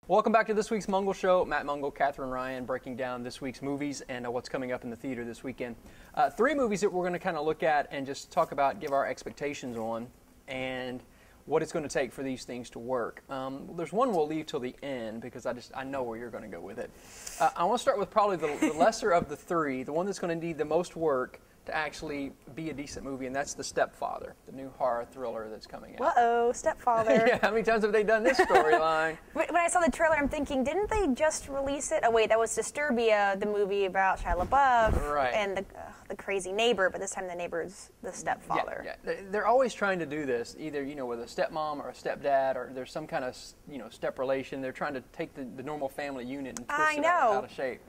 Welcome back to this week's Mungle Show. Matt Mungle, Kathryn Ryan, breaking down this week's movies and what's coming up in the theater this weekend. Three movies that we're going to kind of look at and just talk about, give our expectations on, and what it's going to take for these things to work. There's one we'll leave till the end because I know where you're going to go with it. I want to start with probably the lesser of the three, the one that's going to need the most work to actually be a decent movie, and that's The Stepfather, the new horror thriller that's coming out. Uh-oh, Stepfather. Yeah, how many times have they done this storyline? When I saw the trailer, I'm thinking, didn't they just release it? Oh, wait, that was Disturbia, the movie about Shia LaBeouf Right. and the crazy neighbor, but this time the neighbor's the stepfather. Yeah. They're always trying to do this, either, with a stepmom or a stepdad, or there's some kind of, step relation. They're trying to take the normal family unit and twist it out of shape.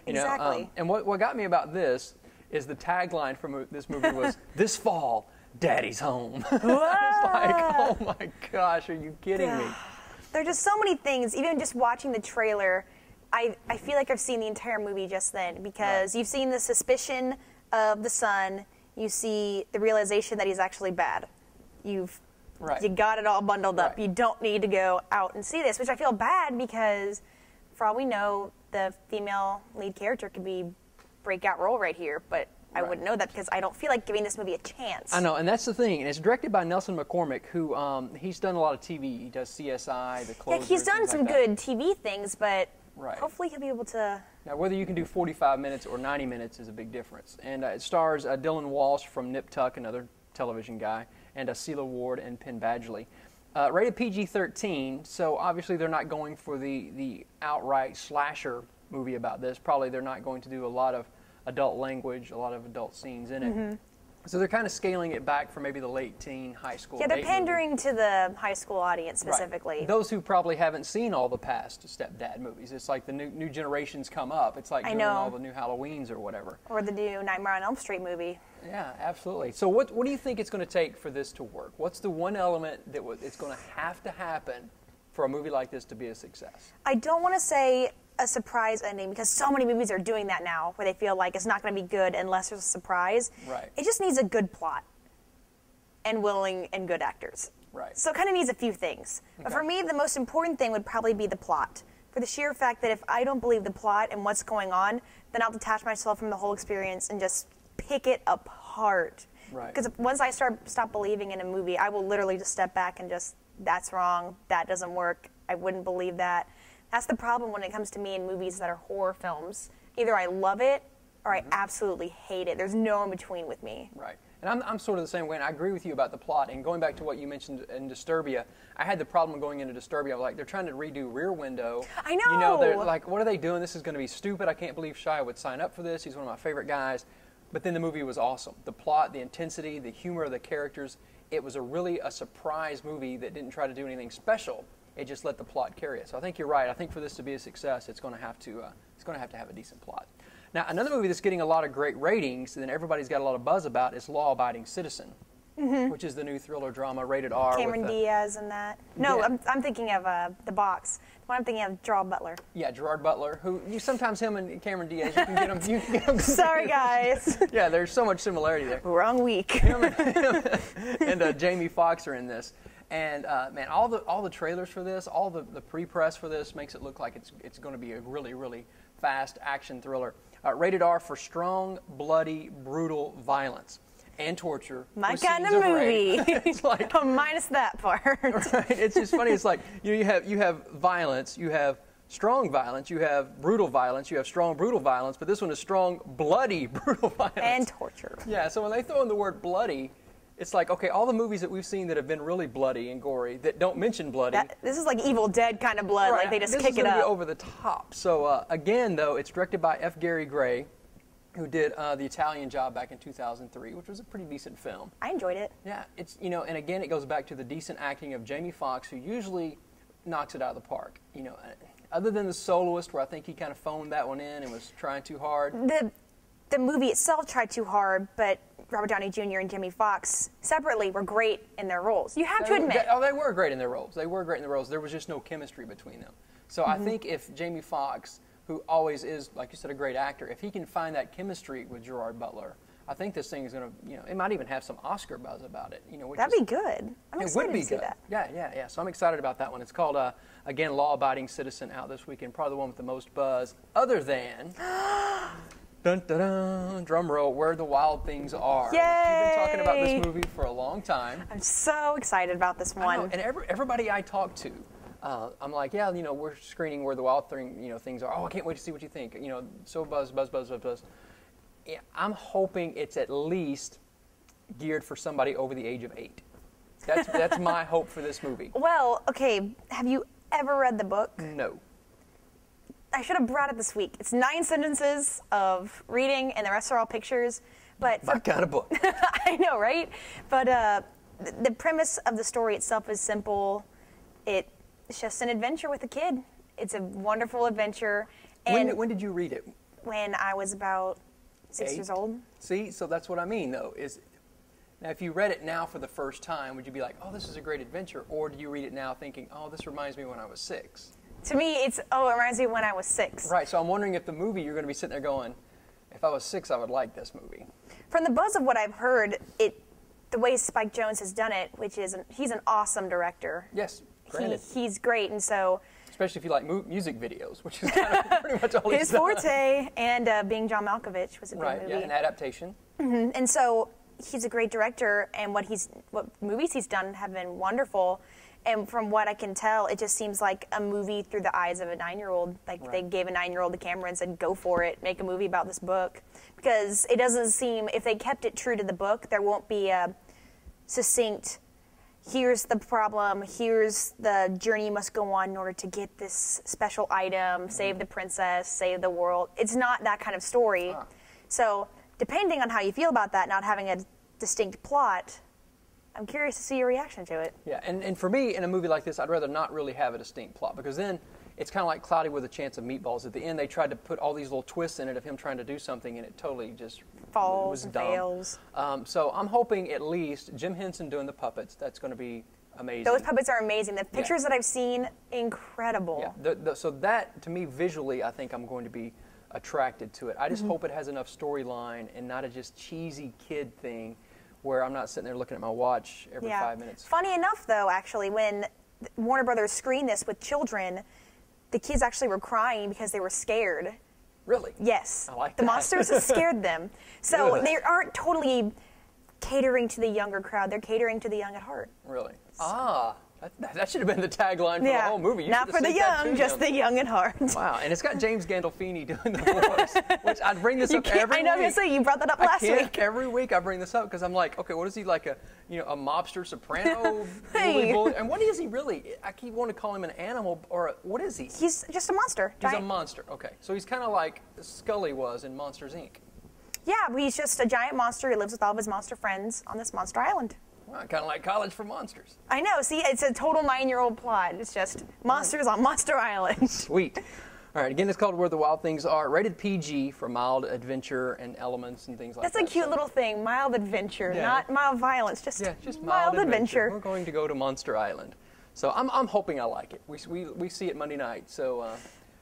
Exactly. And what got me about this is the tagline from this movie was, "This fall, Daddy's home." It's like, oh my gosh, are you kidding me? There are just so many things, even just watching the trailer, I feel like I've seen the entire movie just then, because you've seen the suspicion of the son, you see the realization that he's actually bad. You got it all bundled up. You don't need to go out and see this, which I feel bad because, for all we know, the female lead character could be breakout role right here, but I wouldn't know that because I don't feel like giving this movie a chance. I know, and that's the thing. And it's directed by Nelson McCormick, who he's done a lot of TV. He does CSI, The Closer. Yeah, he's done some good TV things, but hopefully he'll be able to. Now, whether you can do 45 minutes or 90 minutes is a big difference. And it stars Dylan Walsh from Nip Tuck, another television guy, and Celia Ward and Penn Badgley. Rated PG-13, so obviously they're not going for the outright slasher movie about this. Probably they're not going to do a lot of adult language, a lot of adult scenes in it. So they're kind of scaling it back for maybe the late teen, high school. Yeah, they're pandering to the high school audience specifically. Those who probably haven't seen all the past stepdad movies. It's like the new generations come up. It's like doing all the new Halloweens or whatever. Or the new Nightmare on Elm Street movie. Yeah, absolutely. So what do you think it's going to take for this to work? What's the one element that it's going to happen for a movie like this to be a success? I don't want to say a surprise ending, because so many movies are doing that now, where they feel like it's not going to be good unless there's a surprise. Right. It just needs a good plot and willing and good actors. Right. So it kind of needs a few things. Okay. But for me, the most important thing would probably be the plot. For the sheer fact that if I don't believe the plot and what's going on, then I'll detach myself from the whole experience and just pick it apart. Right. Because once I stop believing in a movie, I will literally just step back and just, that's wrong, that doesn't work, I wouldn't believe that. That's the problem when it comes to me in movies that are horror films. Either I love it or I absolutely hate it. There's no in between with me. Right. And I'm sort of the same way, and I agree with you about the plot. And going back to what you mentioned in Disturbia, I had the problem going into Disturbia. I was like, they're trying to redo Rear Window. I know! They're like, what are they doing? This is going to be stupid. I can't believe Shia would sign up for this. He's one of my favorite guys. But then the movie was awesome. The plot, the intensity, the humor of the characters. It was really a surprise movie that didn't try to do anything special. It just let the plot carry it. So I think you're right. I think for this to be a success, it's going to have to have a decent plot. Now, another movie that's getting a lot of great ratings and everybody's got a lot of buzz about is Law Abiding Citizen, which is the new thriller drama, rated R. Cameron Diaz and that. No, I'm thinking of The Box. The one I'm thinking of, Gerard Butler. Yeah, Gerard Butler, who sometimes him and Cameron Diaz, you can get them. You can get them Sorry, guys. Yeah, there's so much similarity there. Wrong week. Him and Jamie Foxx are in this. And man, all the trailers for this, all the pre-press for this makes it look like it's going to be a really, really fast action thriller. Rated R for strong, bloody, brutal violence and torture. My kind of movie. It's like minus that part. Right. It's just funny. It's like you have violence, you have strong violence, you have brutal violence, you have strong, brutal violence, but this one is strong, bloody, brutal violence and torture. Yeah. So when they throw in the word bloody, it's like, okay, all the movies that we've seen that have been really bloody and gory that don't mention bloody. This is like Evil Dead kind of blood, like they just kick it up. This is going to be over the top. So again, though, it's directed by F. Gary Gray, who did The Italian Job back in 2003, which was a pretty decent film. I enjoyed it. Yeah, it's and again, it goes back to the decent acting of Jamie Foxx, who usually knocks it out of the park. Other than The Soloist, where I think he kind of phoned that one in and was trying too hard. The movie itself tried too hard, but Robert Downey Jr. and Jamie Foxx separately were great in their roles. You have to admit. They were great in their roles. They were great in their roles. There was just no chemistry between them. So I think if Jamie Foxx, who always is, like you said, a great actor, if he can find that chemistry with Gerard Butler, I think this thing is going to, it might even have some Oscar buzz about it. Which That'd be good. I'm excited to see that. Yeah. So I'm excited about that one. It's called, again, Law Abiding Citizen, out this weekend. Probably the one with the most buzz, other than, dun, dun, dun, drum roll, Where the Wild Things Are. Yay! You've been talking about this movie for a long time. I'm so excited about this one. And everybody I talk to, I'm like, yeah, we're screening Where the Wild Things Are. Oh, I can't wait to see what you think. So buzz. Yeah, I'm hoping it's at least geared for somebody over the age of 8. That's my hope for this movie. Well, okay, have you ever read the book? No. I should have brought it this week. It's 9 sentences of reading, and the rest are all pictures. But My kind of book. I know, right? But the premise of the story itself is simple. It's just an adventure with a kid. It's a wonderful adventure. And when did you read it? When I was about 6 8? years old. See, so that's what I mean, though. Now, if you read it now for the first time, would you be like, oh, this is a great adventure? Or do you read it now thinking, oh, this reminds me when I was 6? To me, it reminds me of when I was 6. Right, so I'm wondering if the movie, you're going to be sitting there going, if I was 6, I would like this movie. From the buzz of what I've heard, the way Spike Jonze has done it, which is, he's an awesome director. Yes, granted. He's great, and so... Especially if you like music videos, which is kind of pretty much all he's his done. forte, and Being John Malkovich was a good movie. Yeah, an adaptation. Mm-hmm. And so he's a great director, and what movies he's done have been wonderful. And from what I can tell, it just seems like a movie through the eyes of a 9-year-old. Like they gave a 9-year-old the camera and said, "Go for it, make a movie about this book." Because it doesn't seem, if they kept it true to the book, there won't be a succinct, here's the problem, here's the journey you must go on in order to get this special item, save the princess, save the world. It's not that kind of story. So depending on how you feel about that, not having a distinct plot, I'm curious to see your reaction to it. Yeah, and for me, in a movie like this, I'd rather not really have a distinct plot, because then it's kind of like Cloudy with a Chance of Meatballs. At the end, they tried to put all these little twists in it of him trying to do something, and it totally just falls was and dumb. fails. So I'm hoping at least Jim Henson doing the puppets, that's going to be amazing. Those puppets are amazing. The pictures that I've seen, incredible. Yeah, so that, to me, visually, I think I'm going to be attracted to it. I just hope it has enough storyline and not a just cheesy kid thing where I'm not sitting there looking at my watch every 5 minutes. Funny enough, though, actually, when Warner Brothers screened this with children, the kids actually were crying because they were scared. Really? Yes. I like the that. monsters have scared them. So they aren't totally catering to the younger crowd. They're catering to the young at heart. Really? That should have been the tagline for the whole movie. You not for the young, just the young at heart. Wow, and it's got James Gandolfini doing the voice, which I'd bring this up every week. I know, you're saying you brought that up last week. Every week I bring this up because I'm like, okay, what is he, like a mobster soprano bully? And what is he really? I keep wanting to call him an animal, or what is he? He's just a monster. He's a monster, okay. So he's kind of like Scully was in Monsters, Inc. Yeah, he's just a giant monster who lives with all of his monster friends on this monster island. Wow, kind of like College for Monsters. I know. See, it's a total 9-year-old plot. It's just monsters on Monster Island. Sweet. All right, again, it's called Where the Wild Things Are. Rated PG for mild adventure and elements and things like that. That's a cute little thing. Mild adventure, not mild violence. Just mild adventure. We're going to go to Monster Island. So I'm hoping I like it. We see it Monday night. So,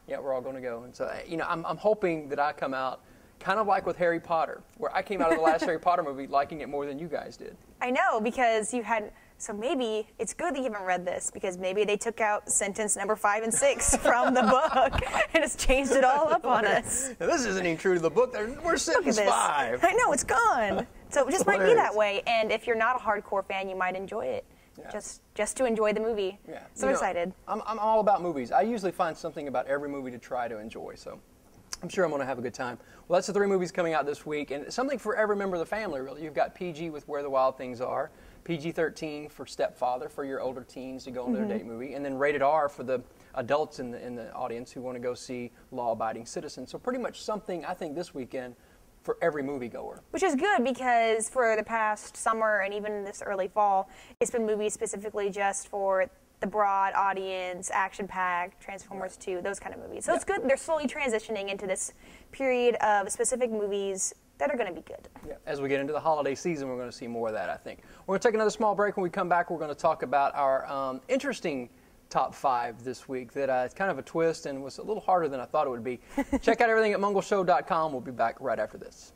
we're all going to go. And so, I'm hoping that I come out kind of like with Harry Potter, where I came out of the last Harry Potter movie liking it more than you guys did. I know, because you had... So maybe it's good that you haven't read this, because maybe they took out sentence number 5 and 6 from the book and it's changed it all up on us. Now, this isn't even true to the book. We're sentence 5. I know, it's gone. So it just might be that way. And if you're not a hardcore fan, you might enjoy it. Yeah. Just to enjoy the movie. Yeah. So excited. I'm all about movies. I usually find something about every movie to try to enjoy. So I'm sure I'm going to have a good time. Well, that's the 3 movies coming out this week, and something for every member of the family, really. You've got PG with Where the Wild Things Are, PG-13 for Stepfather, for your older teens to go on their date movie, and then rated R for the adults in the audience who want to go see Law Abiding Citizen. So pretty much something, I think, this weekend for every moviegoer. Which is good, because for the past summer and even this early fall, it's been movies specifically just for the broad audience, action-packed, Transformers 2, those kind of movies. So it's good. They're slowly transitioning into this period of specific movies that are going to be good. Yeah. As we get into the holiday season, we're going to see more of that, I think. We're going to take another small break. When we come back, we're going to talk about our interesting top 5 this week that it's kind of a twist and was a little harder than I thought it would be. Check out everything at mungleshow.com. We'll be back right after this.